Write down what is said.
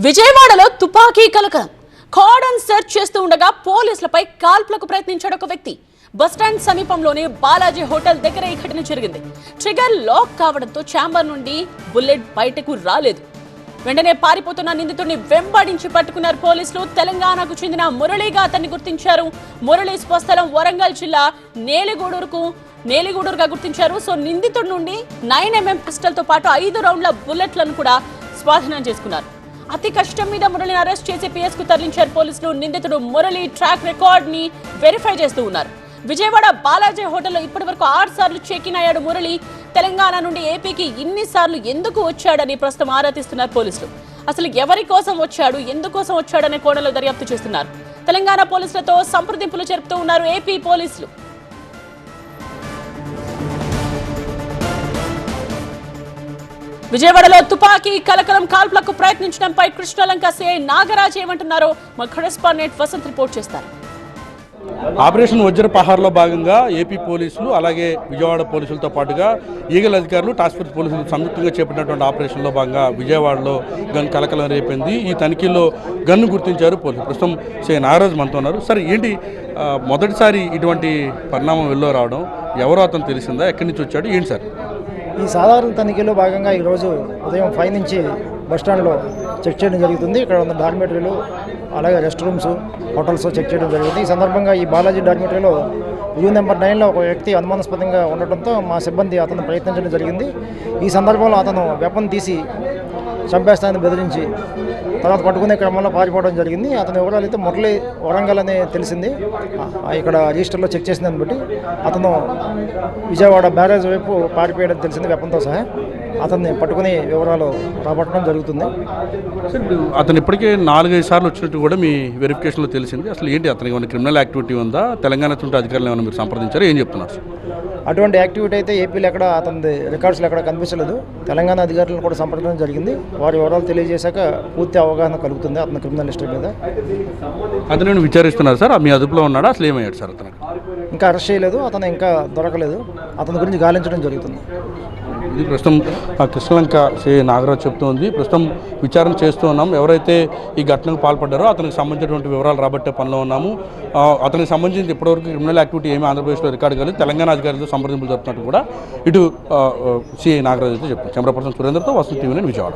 విజయవాడలో తుపాకీ కలకలం. కార్డన్ సెర్చ్ చేస్తూ ఉండగా పోలీసులపై కాల్పులకు ప్రయత్నించాడు ఒక వ్యక్తి. బస్టాండ్ సమీపంలోని బాలాజీ హోటల్ దగ్గర ఈ ఘటన జరిగింది. ట్రిగర్ లాక్ కావడంతో ఛాంబర్ నుండి బుల్లెట్ బయటకు రాలేదు. వెంటనే పారిపోతున్న నిందితుడిని వెంబడించి పట్టుకున్నారు పోలీసులు. తెలంగాణకు చెందిన మురళిగా అతన్ని గుర్తించారు. మురళి స్వస్థలం వరంగల్ జిల్లా నేలిగూడూరుగా గుర్తించారు. సో నిందితుడి నుండి 9mm పిస్టల్తో పాటు 5 రౌండ్ల బుల్లెట్లను కూడా స్వాధీనం చేసుకున్నారు. అతి కష్టం మీద మురళిని అరెస్ట్ చేసి పిఎస్ కు తరలించారు పోలీసులు. నిందితుడు మురళి ట్రాక్ రికార్డ్ ని వెరిఫై చేస్తూ ఉన్నారు. విజయవాడ బాలాజీ హోటల్లో ఇప్పటివరకు 6 సార్లు చెక్ ఇన్ అయ్యాడు మురళి. తెలంగాణ నుండి ఏపీకి ఇన్నిసార్లు ఎందుకు వచ్చాడని ప్రస్తుతం ఆరా తీస్తున్నారు పోలీసులు. అసలు ఎవరి కోసం వచ్చాడు, ఎందుకోసం వచ్చాడనే కోణంలో దర్యాప్తు చేస్తున్నారు. తెలంగాణ పోలీసులతో సంప్రదింపులు జరుపుతూ ఉన్నారు ఏపీ పోలీసులు. విజయవాడలో తుపాకీ కలకలం. కాల్పులకు ప్రయత్నించడంపై కృష్ణలంక సిఐ నాగరాజ్ ఏమంటున్నారో మా కరెస్పాండెంట్ వసంత్ రిపోర్ట్ చేస్తారు. ఆపరేషన్ వజ్రపహార్లో భాగంగా ఏపీ పోలీసులు అలాగే విజయవాడ పోలీసులతో పాటుగా ఈగల్ అధికారులు టాస్క్ ఫోర్స్ పోలీసులు సంయుక్తంగా చేపట్టినటువంటి ఆపరేషన్లో భాగంగా విజయవాడలో గన్ కలకలం రేపింది. ఈ తనిఖీల్లో గన్ను గుర్తించారు పోలీసులు. ప్రస్తుతం సిఐ నాగరాజ్ మనతో ఉన్నారు. సరే, ఏంటి మొదటిసారి ఇటువంటి పరిణామం వెళ్ళో రావడం, ఎవరో అతను తెలిసిందా, ఎక్కడి నుంచి వచ్చాడు, ఏంటి సార్? ఈ సాధారణ తనిఖీలో భాగంగా ఈరోజు ఉదయం 5 నుంచి బస్టాండ్లో చెక్ చేయడం జరుగుతుంది. ఇక్కడ ఉన్న డార్మెటరీలు అలాగే రెస్ట్ రూమ్స్, హోటల్స్ చెక్ చేయడం జరుగుతుంది. ఈ సందర్భంగా ఈ బాలాజీ డార్మెటరీలో రూమ్ నెంబర్ 9లో ఒక వ్యక్తి అనుమానాస్పదంగా ఉండటంతో మా సిబ్బంది అతను ప్రయత్నించడం జరిగింది. ఈ సందర్భంలో అతను వెపన్ తీసి చంపేస్తానని బెదిరించి తర్వాత పట్టుకునే క్రమంలో పారిపోవడం జరిగింది. అతని వివరాలు అయితే మురళి వరంగల్ అని తెలిసింది. ఇక్కడ రిజిస్టర్లో చెక్ చేసిన దాన్ని బట్టి అతను విజయవాడ బ్యారేజ్ వైపు పారిపోయడం తెలిసింది వెపన్తో సహా. అతన్ని పట్టుకుని వివరాలు రాబట్టడం జరుగుతుంది. అతను ఇప్పటికే 4-5 సార్లు వచ్చినట్టు కూడా మీ వెరిఫికేషన్లో తెలిసింది. అసలు ఏంటి, అతనికి ఏమైనా క్రిమినల్ యాక్టివిటీ ఉందా, తెలంగాణ చుట్టూ అధికారులు ఏమైనా మీరు సంప్రదించారు, ఏం చెప్తున్నారు? అటువంటి యాక్టివిటీ అయితే ఏపీలో ఎక్కడ అతని రికార్డ్స్లో ఎక్కడ కనిపించలేదు. తెలంగాణ అధికారులను కూడా సంప్రదించడం జరిగింది. వారి వివరాలు తెలియజేశాక పూర్తి అవగాహన కలుగుతుంది అతని క్రిమినల్ హిస్టరీ మీద. అతను విచారిస్తున్నారు సార్, మీ అదుపులో ఉన్నాడా, అసలు ఏమయ్యాడు సార్? అతను ఇంకా అరెస్ట్ చేయలేదు, అతను ఇంకా దొరకలేదు. అతని గురించి గాలించడం జరుగుతుంది. ఇది ప్రస్తుతం కృష్ణలంక సిఐ నాగరాజ్ చెప్తోంది. ప్రస్తుతం విచారణ చేస్తూ ఉన్నాం. ఎవరైతే ఈ ఘటనకు పాల్పడ్డారో అతనికి సంబంధించినటువంటి వివరాలు రాబట్టే పనిలో ఉన్నాము. అతనికి సంబంధించి ఇప్పటివరకు క్రిమినల్ యాక్టివిటీ ఏమీ ఆంధ్రప్రదేశ్లో రికార్డు కాలేదు. తెలంగాణ అధికారులతో సంప్రదింపులు జరుపుతున్నట్టు కూడా ఇటు సిఐ నాగరాజ్ అయితే చెప్పారు. కెమెరా పర్సన్ సురేంద్రతో వసంత్ టీవీ విజయవాడ.